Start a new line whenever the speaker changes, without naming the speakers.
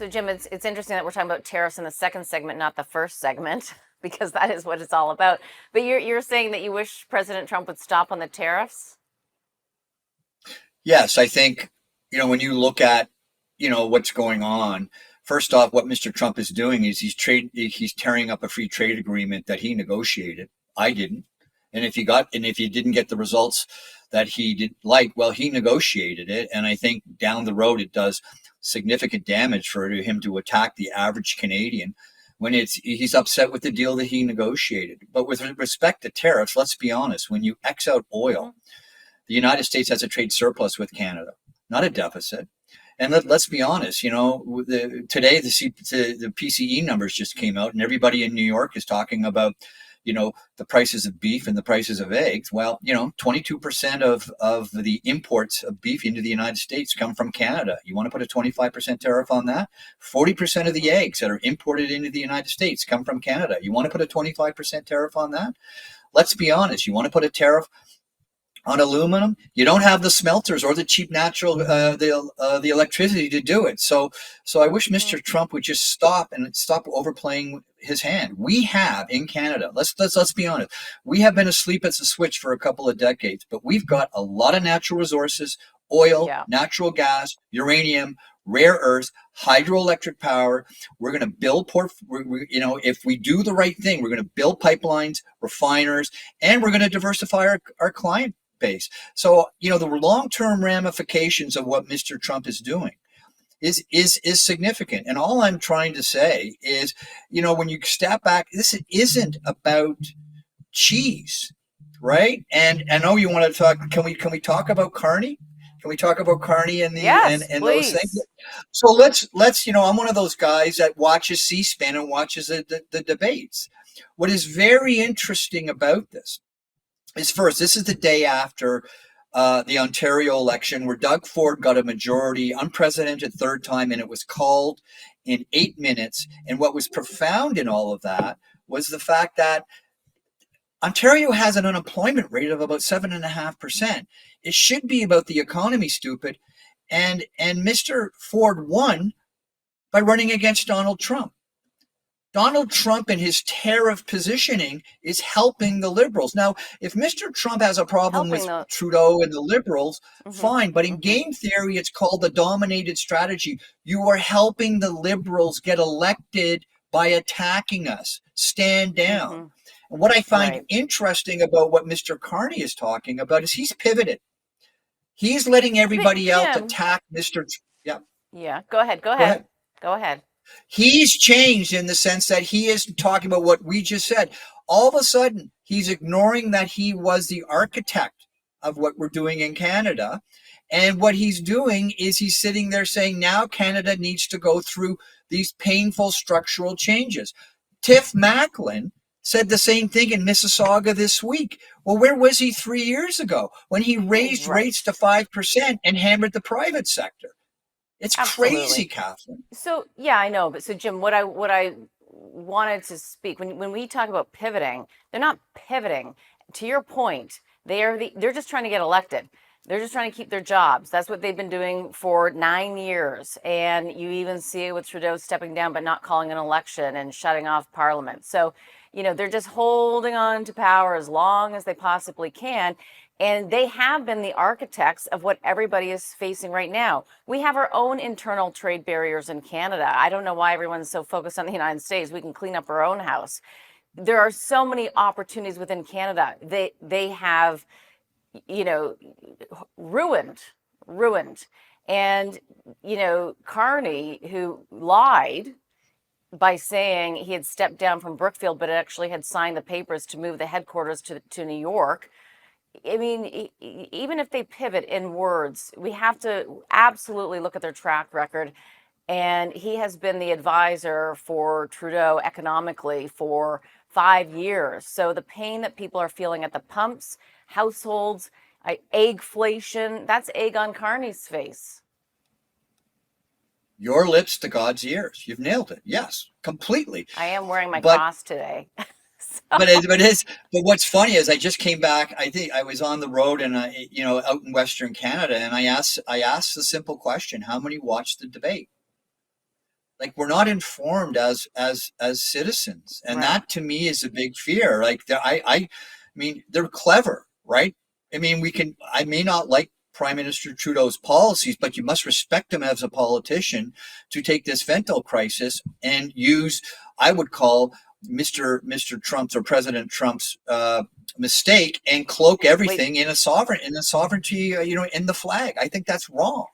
So, Jim, it's interesting that we're talking about tariffs in the second segment, not the first segment, because that is what it's all about. But you're saying that you wish President Trump would stop on the tariffs?
Yes, I think, when you look at, what's going on, first off, what Mr. Trump is doing is he's tearing up a free trade agreement that he negotiated. I didn't. And if he didn't get the results that he did like, well, he negotiated it. And I think down the road, it does significant damage for him to attack the average Canadian when he's upset with the deal that he negotiated. But with respect to tariffs, let's be honest, when you X out oil, the United States has a trade surplus with Canada, not a deficit. And let's be honest, today the PCE numbers just came out, and everybody in New York is talking about, the prices of beef and the prices of eggs. Well, 22% of the imports of beef into the United States come from Canada. You want to put a 25% tariff on that? 40% of the eggs that are imported into the United States come from Canada. You want to put a 25% tariff on that? Let's be honest. You want to put a tariff on aluminum? You don't have the smelters or the cheap natural the electricity to do it. So I wish Mr. Trump would just stop overplaying his hand. We have in Canada, let's be honest, we have been asleep at the switch for a couple of decades, but we've got a lot of natural resources: oil,
Yeah.
natural gas, uranium, rare earths, hydroelectric power. We're going to build if we do the right thing, we're going to build pipelines, refiners, and we're going to diversify our client base. So, the long-term ramifications of what Mr. Trump is doing is significant. And all I'm trying to say is, when you step back, this isn't about cheese, right? And I know you want to talk. Can we talk about Carney? Can we talk about Carney and
Yes,
those things?
please.
So let's I'm one of those guys that watches C-SPAN and watches the debates. What is very interesting about this is, first, this is the day after the Ontario election, where Doug Ford got a majority, unprecedented third time, and it was called in 8 minutes. And what was profound in all of that was the fact that Ontario has an unemployment rate of about 7.5%. It should be about the economy, stupid. And Mr. Ford won by running against Donald Trump. Donald Trump and his tariff positioning is helping the Liberals. Now, if Mr. Trump has a problem with Trudeau and the Liberals, fine. But in game theory, it's called the dominated strategy. You are helping the Liberals get elected by attacking us. Stand down. And what I find interesting about what Mr. Carney is talking about is he's pivoted. He's letting everybody else attack Mr. Yeah.
Yeah. Go ahead.
He's changed in the sense that he is talking about what we just said. All of a sudden, he's ignoring that he was the architect of what we're doing in Canada. And what he's doing is he's sitting there saying, now Canada needs to go through these painful structural changes. Tiff Macklin said the same thing in Mississauga this week. Well, where was he 3 years ago when he raised rates to 5% and hammered the private sector? It's crazy, Catherine.
So, yeah, I know. But so, Jim, what I wanted to speak, when we talk about pivoting, they're not pivoting. To your point, they're just trying to get elected. They're just trying to keep their jobs. That's what they've been doing for 9 years. And you even see it with Trudeau stepping down, but not calling an election and shutting off Parliament. So, they're just holding on to power as long as they possibly can. And they have been the architects of what everybody is facing right now. We have our own internal trade barriers in Canada. I don't know why everyone's so focused on the United States. We can clean up our own house. There are so many opportunities within Canada. They have, ruined. And, Carney, who lied by saying he had stepped down from Brookfield, but actually had signed the papers to move the headquarters to New York. I mean, even if they pivot in words, we have to absolutely look at their track record. And he has been the advisor for Trudeau economically for 5 years. So the pain that people are feeling at the pumps, households, eggflation, that's egg on Carney's face.
Your lips to God's ears. You've nailed it. Yes, completely.
I am wearing my cross today.
But what's funny is I just came back. I think I was on the road and out in Western Canada, and I asked the simple question: how many watched the debate? Like, we're not informed as citizens, and
Right.
that to me is a big fear. Like, I mean, they're clever, right? I mean, I may not like Prime Minister Trudeau's policies, but you must respect him as a politician to take this fentanyl crisis and use, I would call Mr. Trump's or President Trump's mistake, and cloak everything in a sovereignty, in the flag. I think that's wrong.